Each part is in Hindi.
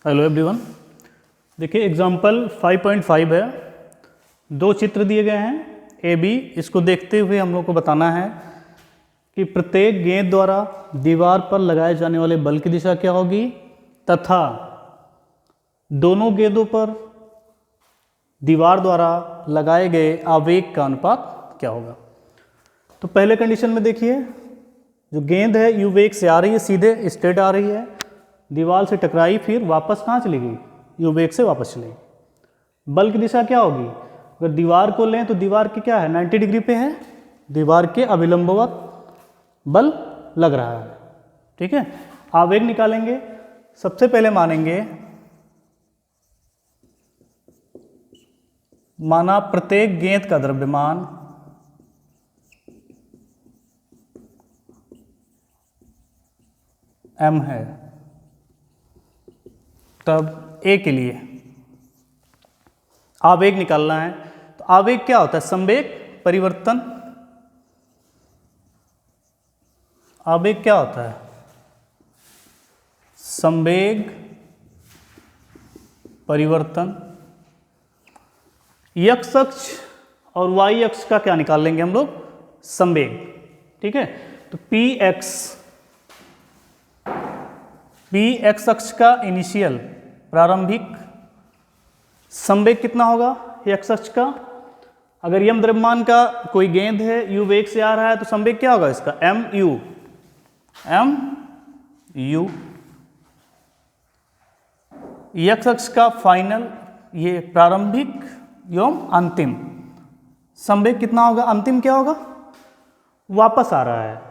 हेलो एवरीवन, देखिए एग्जाम्पल 5.5 है। दो चित्र दिए गए हैं ए बी। इसको देखते हुए हम लोग को बताना है कि प्रत्येक गेंद द्वारा दीवार पर लगाए जाने वाले बल की दिशा क्या होगी तथा दोनों गेंदों पर दीवार द्वारा लगाए गए आवेग का अनुपात क्या होगा। तो पहले कंडीशन में देखिए, जो गेंद है यू वेग से आ रही है, सीधे स्ट्रेट आ रही है, दीवार से टकराई, फिर वापस कहाँ चली गई, यू वेग से वापस चली गई। बल की दिशा क्या होगी, अगर दीवार को लें तो दीवार की क्या है 90 डिग्री पे है, दीवार के अभिलंबवत बल लग रहा है। ठीक है, आवेग निकालेंगे। सबसे पहले माना प्रत्येक गेंद का द्रव्यमान m है, तब A के लिए आवेग निकालना है। तो आवेग क्या होता है, संवेग परिवर्तन। आवेग क्या होता है, संवेग परिवर्तन। x अक्ष और y अक्ष का क्या निकाल लेंगे हम लोग, संवेग। ठीक है, तो px अक्ष का इनिशियल प्रारंभिक संवेग कितना होगा x अक्ष का। अगर यम द्रव्यमान का कोई गेंद है, u वेग से आ रहा है, तो संवेग क्या होगा इसका, mu। x अक्ष का फाइनल, ये प्रारंभिक एवं अंतिम संवेग कितना होगा, अंतिम क्या होगा, वापस आ रहा है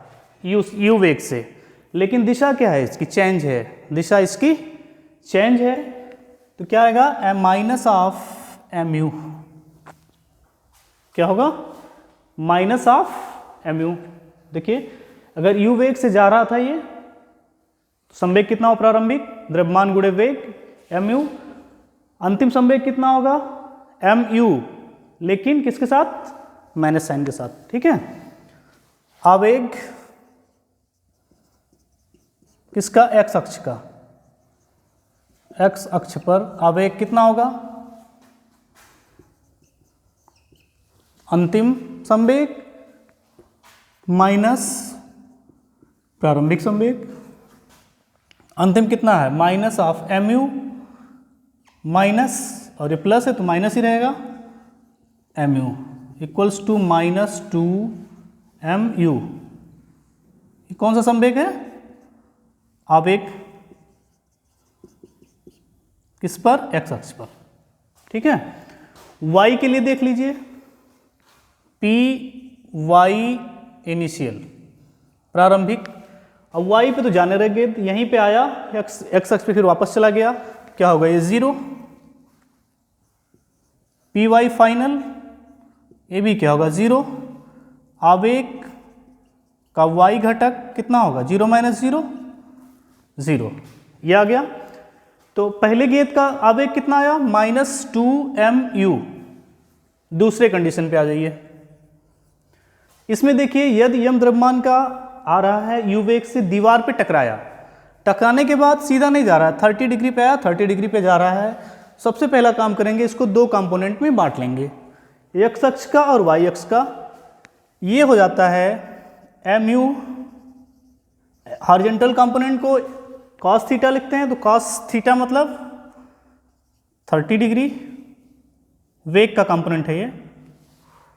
u वेग से, लेकिन दिशा क्या है इसकी, चेंज है, दिशा इसकी चेंज है, तो क्या आएगा m माइनस ऑफ mu। क्या होगा, माइनस ऑफ mu। देखिए अगर u वेग से जा रहा था ये, तो संवेग कितना हो, प्रारंभिक द्रव्यमान गुणे वेग mu, अंतिम संवेग कितना होगा mu, लेकिन किसके साथ, माइनस साइन के साथ। ठीक है, आवेग किसका, x अक्ष का, x अक्ष पर आवेग कितना होगा, अंतिम संवेग माइनस प्रारंभिक संवेग। अंतिम कितना है, माइनस ऑफ mu, माइनस, और ये प्लस है तो माइनस ही रहेगा, mu इक्वल्स टू -2mu। ये कौन सा संवेग है, आवेग किस पर, x अक्ष पर। ठीक है, y के लिए देख लीजिए, py इनिशियल प्रारंभिक। अब y पे तो जाने रहे, यहीं पे आया, x अक्ष पे फिर वापस चला गया, क्या होगा ये 0। py फाइनल, ये भी क्या होगा 0। आवेग का y घटक कितना होगा, 0 माइनस 0 0, ये आ गया। तो पहले गेंद का आवेग कितना आया, -2mu। दूसरे कंडीशन पे आ जाइए, इसमें देखिए यदि यम द्रव्यमान का आ रहा है, u वेग से दीवार पे टकराया, टकराने के बाद सीधा नहीं जा रहा है, 30 डिग्री पे आया, 30 डिग्री पे जा रहा है। सबसे पहला काम करेंगे, इसको दो कंपोनेंट में बांट लेंगे, x अक्ष का और y अक्ष का। ये हो जाता है mu, हॉरिजॉन्टल कंपोनेंट को cos थीटा लिखते हैं, तो cos थीटा मतलब 30 डिग्री वेग का कंपोनेंट है ये।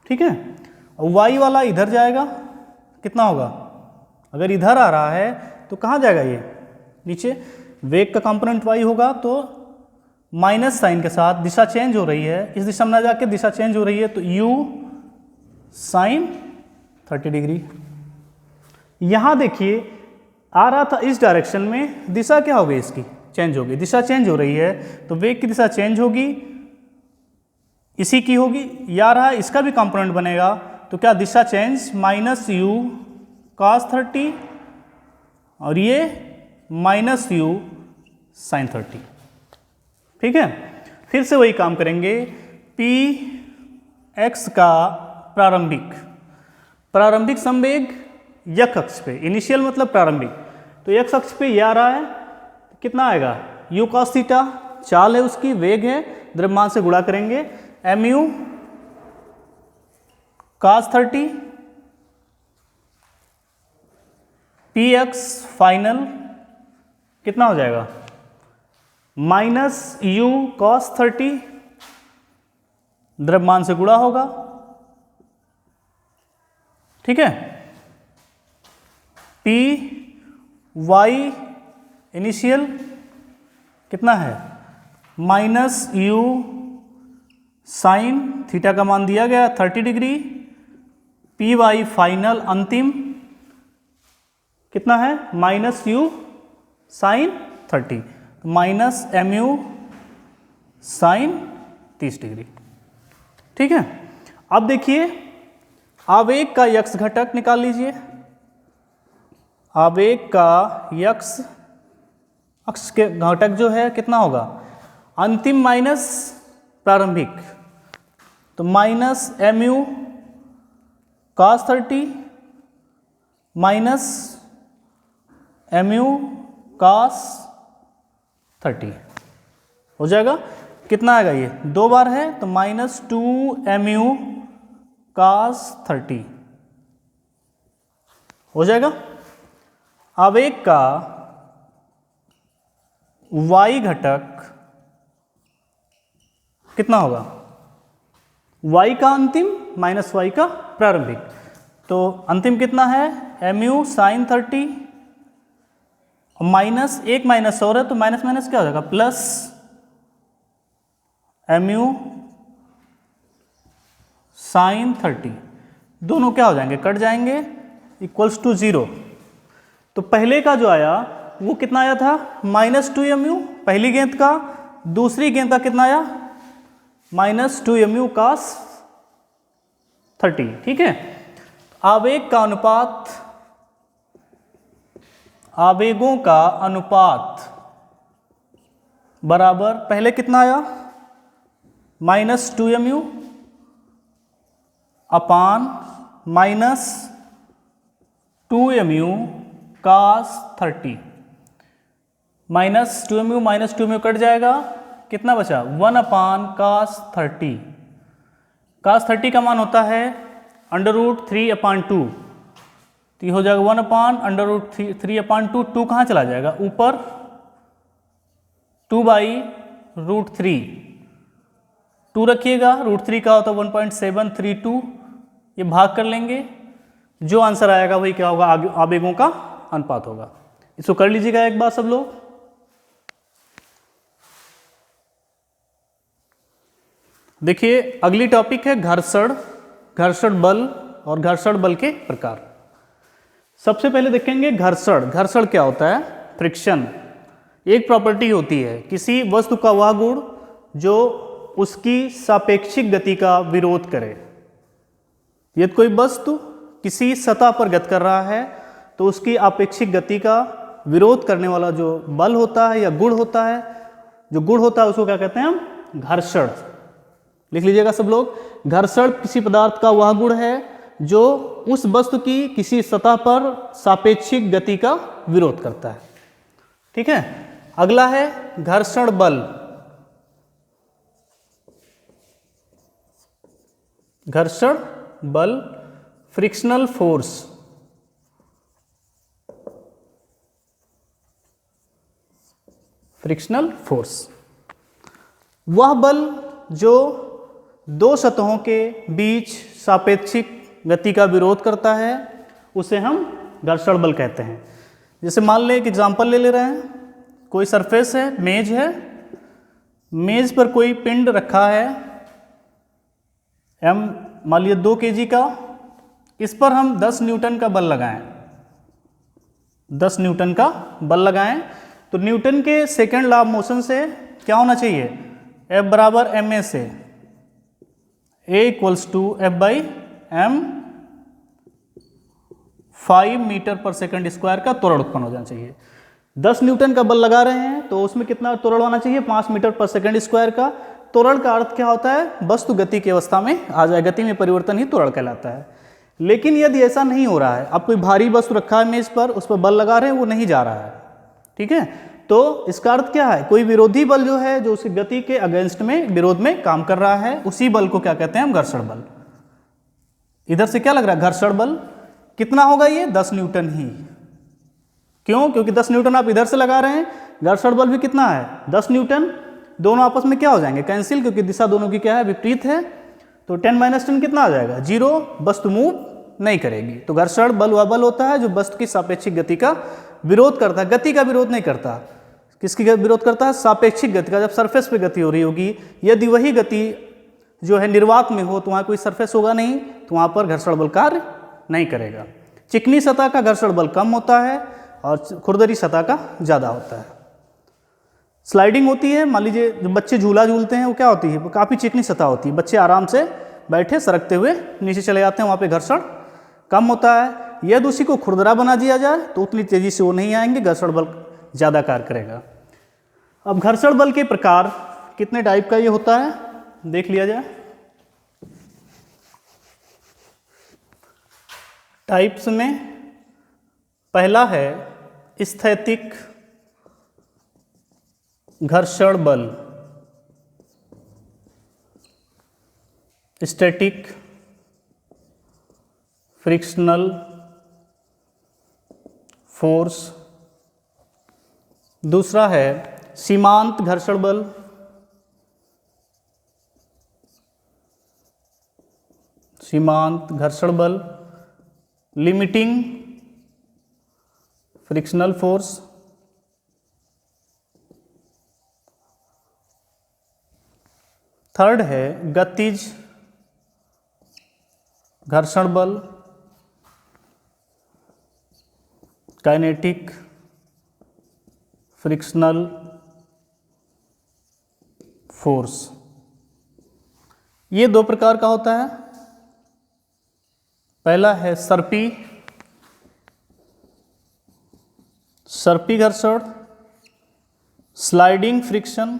ठीक है, y वाला इधर जाएगा, कितना होगा, अगर इधर आ रहा है तो कहाँ जाएगा ये, नीचे, वेग का कंपोनेंट y होगा, तो माइनस साइन के साथ दिशा चेंज हो रही है, इस दिशा में ना जाके दिशा चेंज हो रही है, तो u साइन 30 डिग्री। यहाँ देखिए आ रहा था इस डायरेक्शन में, दिशा क्या हो गई इसकी, चेंज हो गई, दिशा चेंज हो रही है, तो वेग की दिशा चेंज होगी, इसी की होगी, ये आ रहा है, इसका भी कंपोनेंट बनेगा, तो क्या दिशा चेंज, -u cos 30, और ये -u sin 30। ठीक है, फिर से वही काम करेंगे, px का प्रारंभिक संवेग x अक्ष पे, इनिशियल मतलब प्रारंभिक, तो x अक्ष पे ये आ रहा है, कितना आएगा u cos थीटा चाल है उसकी, वेग है, द्रव्यमान से गुणा करेंगे, mu cos 30 px फाइनल कितना हो जाएगा माइनस u cos 30 द्रव्यमान से गुणा होगा, ठीक है, पी वाई इनिशियल कितना है माइनस यू साइन थीटा का मान दिया गया 30 डिग्री, पी वाई फाइनल अंतिम कितना है minus U sine 30, minus M U sine 30 degree, ठीक है। अब देखिए आवेग का यक्ष घटक निकाल लीजिए, आवेग का यक्ष अक्ष के घटक जो है कितना होगा अंतिम माइनस प्रारंभिक, तो minus M U cos 30 minus M U cos 30 हो जाएगा, कितना आएगा ये दो बार है तो माइनस 2 एम यू cos 30 हो जाएगा। आवेग का y घटक कितना होगा y का अंतिम माइनस y का प्रारंभिक, तो अंतिम कितना है एम यू साइन 30 माइनस एक माइनस और है तो माइनस माइनस क्या हो जाएगा प्लस एम यू साइन 30, दोनों क्या हो जाएंगे कट जाएंगे इक्वल्स टू 0। तो पहले का जो आया वो कितना आया था माइनस 2 एम यू पहली गेंद का, दूसरी गेंद का कितना आया माइनस 2 एम यू cos 30, ठीक है। आवेग का अनुपात, आवेगों का अनुपात बराबर पहले कितना आया माइनस 2 एम यू अपान minus 2 M U cos 30, minus 2 M U cut जाएगा, कितना बचा 1 अपान cos 30, cos 30 का मान होता है अंडर रूट 3 अपान 2, तो ये हो जाएगा 1 अपान अंडर रूट 3 अपान 2, 2 कहाँ चला जाएगा ऊपर 2 बाई रूट 3, 2 रखिएगा, रूट 3 का होता है 1.732, ये भाग कर लेंगे, जो आंसर आएगा वही क्या होगा आवेगों का अनुपात होगा। इसको कर लीजिएगा एक बार सब लोग। देखिए अगली टॉपिक है घर्षण, घर्षण बल और घर्षण बल के प्रकार। सबसे पहले देखेंगे घर्षण। घर्षण क्या होता है फ्रिक्शन, एक प्रॉपर्टी होती है किसी वस्तु का वह गुण जो उसकी सापेक्षिक गति का विरोध करे। यदि कोई वस्तु किसी सतह पर गति कर रहा है तो उसकी आपेक्षिक गति का विरोध करने वाला जो बल होता है या गुण होता है, जो गुण होता है उसको क्या कहते हैं हम घर्षण। लिख लीजिएगा सब लोग। घर्षण किसी पदार्थ का वह गुण है जो उस वस्तु की किसी सतह पर सापेक्षिक गति का विरोध करता है, ठीक है। अगला है घर्षण बल। घर्षण बल फ्रिक्शनल फोर्स, फ्रिक्शनल फोर्स वह बल जो दो सतहों के बीच सापेक्षिक गति का विरोध करता है, उसे हम घर्षण बल कहते हैं। जैसे मान लें एक एग्जांपल ले रहे हैं, कोई सरफेस है, मेज है, मेज पर कोई पिंड रखा है m मान लीजिए 2 kg का, इस पर हम 10 न्यूटन का बल लगाएं, 10 न्यूटन का बल लगाएं तो न्यूटन के सेकेंड लॉ ऑफ मोशन से क्या होना चाहिए F बराबर ma से a equals to F by m 5 metre per second square का त्वरण उत्पन्न हो जाना चाहिए। 10 न्यूटन का बल लगा रहे हैं तो उसमें कितना त्वरण होना चाहिए 5 मीटर पर सेकंड स्क्वायर का। त्वरण का अर्थ क्या होता है वस्तु गति की अवस्था में आ जाए, गति में परिवर्तन ही त्वरण कहलाता है। लेकिन यदि ऐसा नहीं हो रहा है, अब कोई भारी वस्तु रखा है मेज पर, उस पर बल लगा रहे हैं, वो नहीं जा रहा है, ठीक है, तो इसका अर्थ क्या है, कोई विरोधी बल जो है जो उसकी गति के अगेंस्ट में, विरोध में काम कर रहा है, उसी बल को क्या कहते हैं हम, घर्षण बल। इधर से क्या लग रहा है, घर्षण बल कितना होगा ये, 10 न्यूटन ही। क्यों, क्योंकि 10 न्यूटन आप इधर से लगा रहे हैं, घर्षण बल भी कितना है, 10 न्यूटन। दोनों आपस में क्या हो जाएंगे, कैंसिल, क्योंकि दिशा दोनों की क्या है, विपरीत है। तो 10 - 10 कितना आ जाएगा, 0। वस्तु मूव नहीं करेगी। तो घर्षण बल वह बल होता है जो वस्तु की सापेक्षिक गति का विरोध करता है, गति का विरोध नहीं करता। किसकी विरोध करता है, सापेक्षिक गति का। जब सरफेस पे गति हो रही होगी, यदि वही गति जो है निर्वात में हो तो वहाँ कोई सरफेस होगा नहीं, तो वहाँ पर घर्षण बल कार्य नहीं करेगा। चिकनी सतह का घर्षण बल कम होता है और खुरदरी सतह का ज़्यादा होता है। स्लाइडिंग होती है, मान लीजिए जो बच्चे झूला झूलते हैं वो क्या होती है, वो काफ़ी चिकनी सतह होती है, बच्चे आराम से बैठे सरकते हुए नीचे चले जाते हैं, वहाँ पे घर्षण कम होता है। यदि उसी को खुरदरा बना दिया जाए तो उतनी तेज़ी से वो नहीं आएंगे, घर्षण बल ज़्यादा कार्य करेगा। अब घर्षण बल के प्रकार कितने टाइप का ये होता है, देख लिया जाए। टाइप्स में पहला है स्थैतिक घर्षण बल, स्टैटिक फ्रिक्शनल फोर्स। दूसरा है सीमांत घर्षण बल, सीमांत घर्षण बल, लिमिटिंग फ्रिक्शनल फोर्स। थर्ड है गतिज घर्षण बल, काइनेटिक फ्रिक्शनल फोर्स। ये 2 प्रकार का होता है। पहला है सर्पी घर्षण, स्लाइडिंग फ्रिक्शन।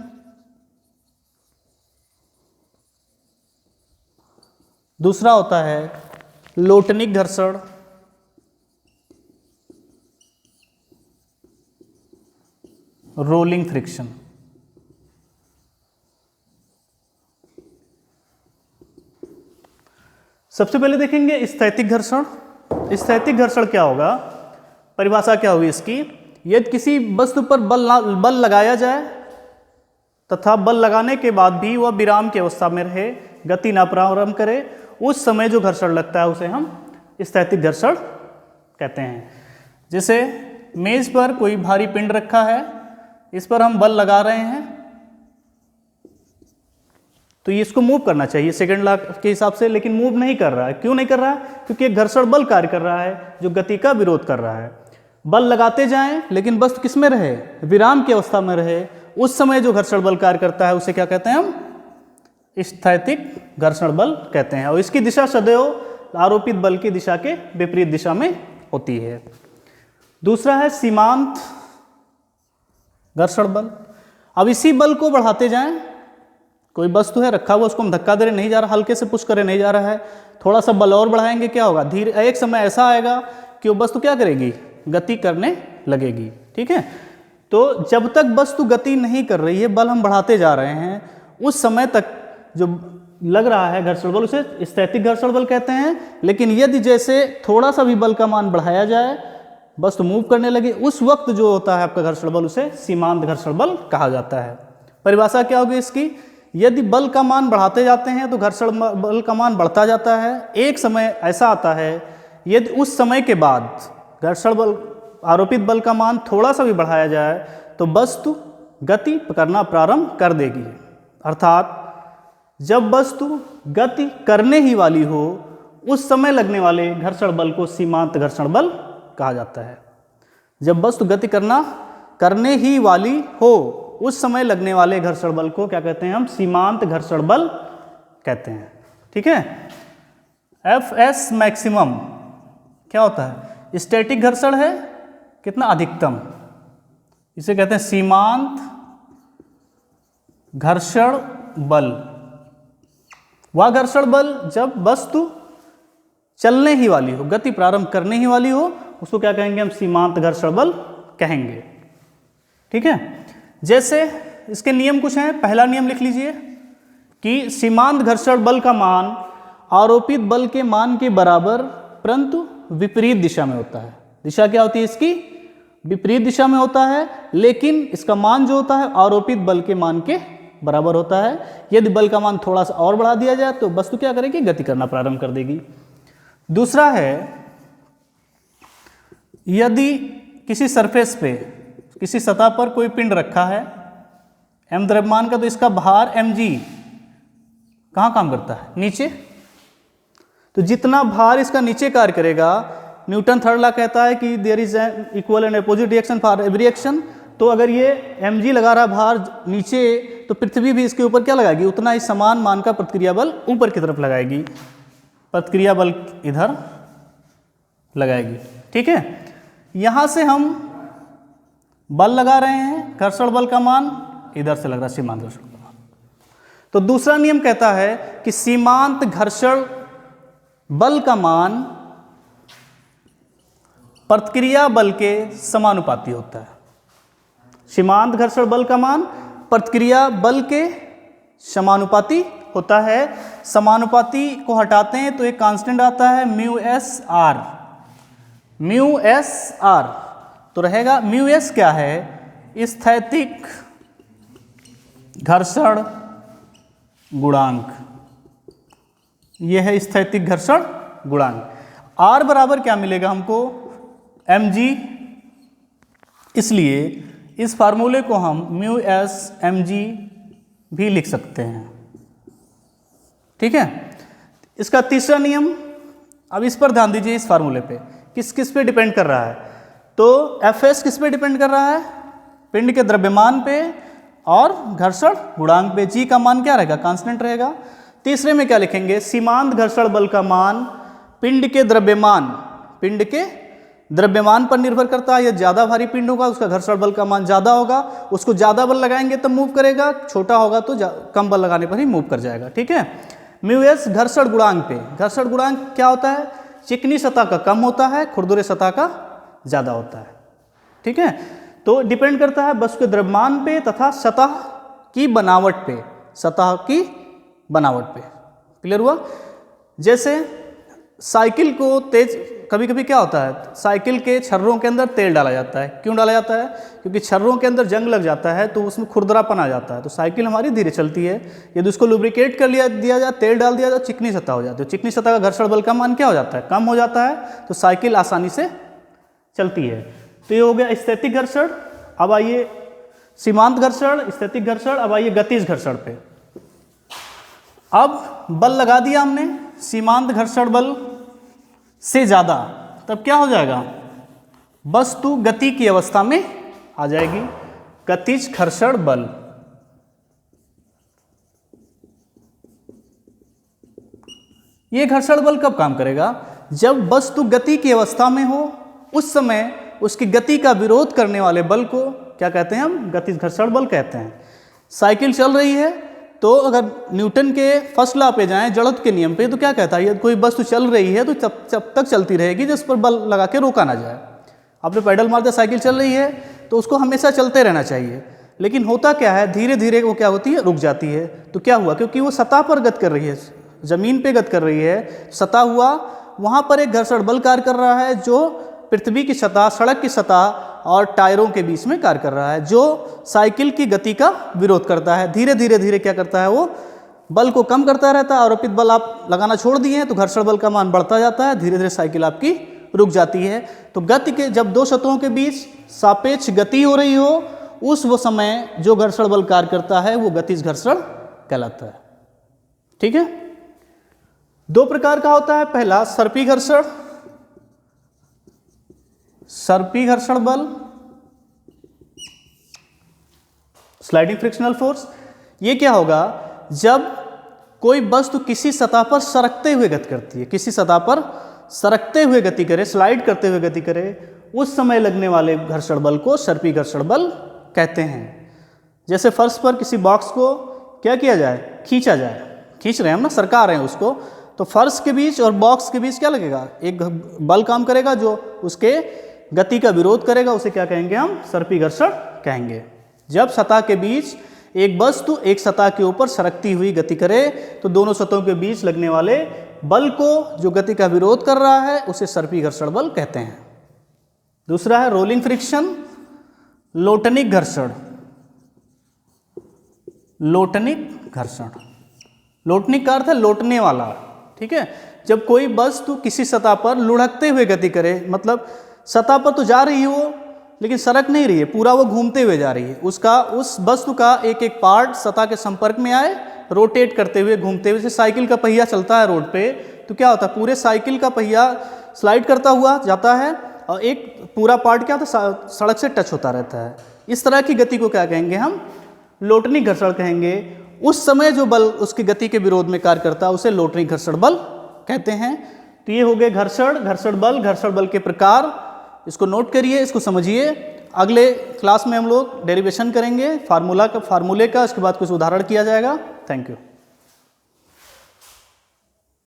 दूसरा होता है लोटनिक घर्षण, रोलिंग फ्रिक्शन। सबसे पहले देखेंगे स्थैतिक घर्षण। स्थैतिक घर्षण क्या होगा, परिभाषा क्या होगी इसकी, यदि किसी वस्तु पर बल लगाया जाए तथा बल लगाने के बाद भी वह विराम की अवस्था में रहे, गति न प्रारंभ करे, उस समय जो घर्षण लगता है उसे हम स्थैतिक घर्षण कहते हैं। जैसे मेज पर कोई भारी पिंड रखा है, इस पर हम बल लगा रहे हैं तो ये इसको मूव करना चाहिए सेकंड लॉ के हिसाब से, लेकिन मूव नहीं कर रहा है। क्यों नहीं कर रहा है, क्योंकि एक घर्षण बल कार्य कर रहा है जो गति का विरोध कर रहा है। बल लगाते जाएं लेकिन वस्तु किस में रहे, विराम की अवस्था में रहे, उस समय जो घर्षण बल कार्य करता है उसे क्या कहते हैं हम, स्थैतिक घर्षण बल कहते हैं। और इसकी दिशा सदैव आरोपित बल की दिशा के विपरीत दिशा में होती है। दूसरा है सीमांत घर्षण बल। अब इसी बल को बढ़ाते जाएं, कोई वस्तु है रखा हुआ, उसको हम धक्का दे रहे नहीं जा रहा, हल्के से पुश करे नहीं जा रहा है, थोड़ा सा बल और बढ़ाएंगे क्या होगा, धीरे एक समय ऐसा आएगा कि वो वस्तु क्या करेगी, गति करने लगेगी। ठीक है, तो जब तक वस्तु गति नहीं कर रही है, बल हम बढ़ाते जा रहे हैं, उस समय तक जो लग रहा है घर्षण बल उसे स्थैतिक घर्षण बल कहते हैं। लेकिन यदि जैसे थोड़ा सा भी बल का मान बढ़ाया जाए, वस्तु मूव करने लगे, उस वक्त जो होता है आपका घर्षण बल उसे सीमांत घर्षण बल कहा जाता है। परिभाषा क्या होगी इसकी, यदि बल का मान बढ़ाते जाते हैं तो घर्षण बल का मान बढ़ता जाता है। एक समय ऐसा आता है यदि उस समय के बाद घर्षण बल आरोपित बल का मान थोड़ा सा भी बढ़ाया जाए तो वस्तु गति करना प्रारंभ कर देगी। अर्थात जब वस्तु गति करने ही वाली हो उस समय लगने वाले घर्षण बल को सीमांत घर्षण बल कहा जाता है। जब वस्तु गति करने ही वाली हो उस समय लगने वाले घर्षण बल को क्या कहते हैं हम, सीमांत घर्षण बल कहते हैं। ठीक है, Fs मैक्सिमम क्या होता है, स्टैटिक घर्षण है, कितना अधिकतम, इसे कहते हैं सीमांत घर्षण बल। वह घर्षण बल जब वस्तु चलने ही वाली हो, गति प्रारंभ करने ही वाली हो, उसको क्या कहेंगे हम, सीमांत घर्षण बल कहेंगे। ठीक है। जैसे इसके नियम कुछ हैं। पहला नियम लिख लीजिए कि सीमांत घर्षण बल का मान आरोपित बल के मान के बराबर परंतु विपरीत दिशा में होता है। दिशा क्या होती है इसकी? विपरीत दिशा में होता है, लेकिन इसका मान जो होता है आरोपित बल के मान के बराबर होता है। यदि बल का मान थोड़ा सा और बढ़ा दिया जाए तो वस्तु क्या करेगी? गति करना प्रारंभ कर देगी। दूसरा है, यदि किसी सरफेस पे, किसी सतह पर कोई पिंड रखा है m द्रव्यमान का, तो इसका भार mg कहाँ काम करता है? नीचे। तो जितना भार इसका नीचे कार्य करेगा, न्यूटन थर्ड लॉ कहता है कि there is an equal and opposite reaction for every action. तो अगर ये mg लगा रहा भार नीचे, तो पृथ्वी भी इसके ऊपर क्या लगाएगी? उतना ही समान मान का प्रतिक्रिया बल ऊपर की तरफ लगाएगी, प्रतिक्रिया बल इधर लगाएगी। ठीक है। यहाँ से हम बल लगा रहे हैं, घर्षण बल का मान इधर से लग रहा है, सीमांत घर्षण का मान। तो दूसरा नियम कहता है कि सीमांत घर्षण बल का मान प्रतिक्रिया बल के समानुपाती होता है। सीमांत घर्षण बल का मान प्रतिक्रिया बल के समानुपाती होता है। समानुपाती को हटाते हैं तो एक कांस्टेंट आता है mu S R. Mu S R तो रहेगा, म्यू एस क्या है? स्थैतिक घर्षण गुणांक। यह है स्थैतिक घर्षण गुणांक। आर बराबर क्या मिलेगा हमको? mg। इसलिए इस फार्मूले को हम म्यू एस mg भी लिख सकते हैं। ठीक है। इसका तीसरा नियम, अब इस पर ध्यान दीजिए, इस फार्मूले पे किस किस पे डिपेंड कर रहा है? तो Fs किस पे डिपेंड कर रहा है? पिंड के द्रव्यमान पे और घर्षण गुणांक पे। g का मान क्या रहेगा? कांस्टेंट रहेगा। तीसरे में क्या लिखेंगे? सीमांत घर्षण बल का मान पिंड के द्रव्यमान पर निर्भर करता है। यह ज़्यादा भारी पिंड होगा, उसका घर्षण बल का मान ज़्यादा होगा, उसको ज़्यादा बल लगाएंगे तब मूव करेगा, छोटा होगा तो कम बल लगाने पर ही मूव कर जाएगा। ठीक है। म्यू एस घर्षण गुणांक पे। घर्षण गुणांक क्या होता है? चिकनी सतह का कम होता है, खुरदुरे सतह का ज़्यादा होता है। ठीक है। तो डिपेंड करता है वस्तु के द्रव्यमान पे तथा सतह की बनावट पे। सतह की बनावट पे। क्लियर हुआ? जैसे साइकिल को तेज, कभी कभी क्या होता है, साइकिल के छर्रों के अंदर तेल डाला जाता है। क्यों डाला जाता है? क्योंकि छर्रों के अंदर जंग लग जाता है तो उसमें खुरदरापन आ जाता है, तो साइकिल हमारी धीरे चलती है। यदि उसको लुब्रिकेट कर दिया जाए, तेल डाल दिया जाए, तो चिकनी सतह हो जाती है। चिकनी सतह का घर्षण बल का मान क्या हो जाता है? कम हो जाता है, तो साइकिल आसानी से चलती है। तो ये हो गया स्थैतिक घर्षण। अब आइए सीमांत घर्षण, स्थैतिक घर्षण। अब आइए गतिज घर्षण पे। अब बल लगा दिया हमने सीमांत घर्षण बल से ज़्यादा, तब क्या हो जाएगा? वस्तु गति की अवस्था में आ जाएगी। गतिज घर्षण बल। ये घर्षण बल कब काम करेगा? जब वस्तु गति की अवस्था में हो, उस समय उसकी गति का विरोध करने वाले बल को क्या कहते हैं? हम गतिज घर्षण बल कहते हैं। साइकिल चल रही है, तो अगर न्यूटन के फर्स्ट लॉ पे जाएं, जड़त्व के नियम पे, तो क्या कहता है? यदि कोई वस्तु चल रही है तो जब तक चलती रहेगी जिस पर बल लगा के रोका ना जाए। आपने पैडल मार दिया, साइकिल चल रही है, तो उसको हमेशा चलते रहना चाहिए। लेकिन होता क्या है? धीरे धीरे वो क्या होती है? रुक जाती है। तो क्या हुआ? क्योंकि वो सतह पर गति कर रही है, जमीन पे गति कर रही है, सतह हुआ, वहाँ पर एक घर्षण बल कार्य कर रहा है जो पृथ्वी की सतह, सड़क की सतह और टायरों के बीच में कार्य कर रहा है, जो साइकिल की गति का विरोध करता है। धीरे धीरे धीरे क्या करता है? वो बल को कम करता रहता है। आरोपित बल आप लगाना छोड़ दिए हैं तो घर्षण बल का मान बढ़ता जाता है, धीरे धीरे साइकिल आपकी रुक जाती है। तो गति के जब दो सतहों के बीच सापेक्ष गति हो रही हो, उस वो समय जो घर्षण बल कार्य करता है वो गतिज घर्षण कहलाता है। ठीक है। दो प्रकार का होता है। पहला सर्पी घर्षण, सर्पी घर्षण बल, स्लाइडिंग फ्रिक्शनल फोर्स। ये क्या होगा? जब कोई वस्तु किसी सतह पर सरकते हुए गति करती है, किसी सतह पर सरकते हुए गति करे, स्लाइड करते हुए गति करे, उस समय लगने वाले घर्षण बल को सर्पी घर्षण बल कहते हैं। जैसे फर्श पर किसी बॉक्स को क्या किया जाए? खींचा जाए। खींच रहे हैं हम ना, सरका रहे हैं उसको, तो फर्श के बीच और बॉक्स के बीच क्या लगेगा? एक बल काम करेगा जो उसके गति का विरोध करेगा, उसे क्या कहेंगे हम? सर्पी घर्षण कहेंगे। जब सतह के बीच एक वस्तु एक सतह के ऊपर सरकती हुई गति करे तो दोनों सतहों के बीच लगने वाले बल को जो गति का विरोध कर रहा है उसे सर्पी घर्षण बल कहते हैं। दूसरा है रोलिंग फ्रिक्शन, लोटनिक घर्षण। लोटनिक घर्षण, लोटनिक का अर्थ है लौटने वाला, ठीक है। जब कोई वस्तु किसी सतह पर लुढ़कते हुए गति करे, मतलब सतह पर तो जा रही हो लेकिन सरक नहीं रही है, पूरा वो घूमते हुए जा रही है, उसका उस वस्तु का एक एक पार्ट सतह के संपर्क में आए, रोटेट करते हुए घूमते हुए, जैसे साइकिल का पहिया चलता है रोड पे तो क्या होता है, पूरे साइकिल का पहिया स्लाइड करता हुआ जाता है और एक पूरा पार्ट क्या होता है, सड़क से टच होता रहता है। इस तरह की गति को क्या कहेंगे हम, लोटनिक घर्षण कहेंगे। उस समय जो बल उसकी गति के विरोध में कार्य करता है उसे लोटनिक घर्षण बल कहते हैं। तो ये हो गए घर्षण बल के प्रकार। इसको नोट करिए, इसको समझिए। अगले क्लास में हम लोग डेरिवेशन करेंगे फार्मूले का, उसके बाद कुछ उदाहरण किया जाएगा। Thank you.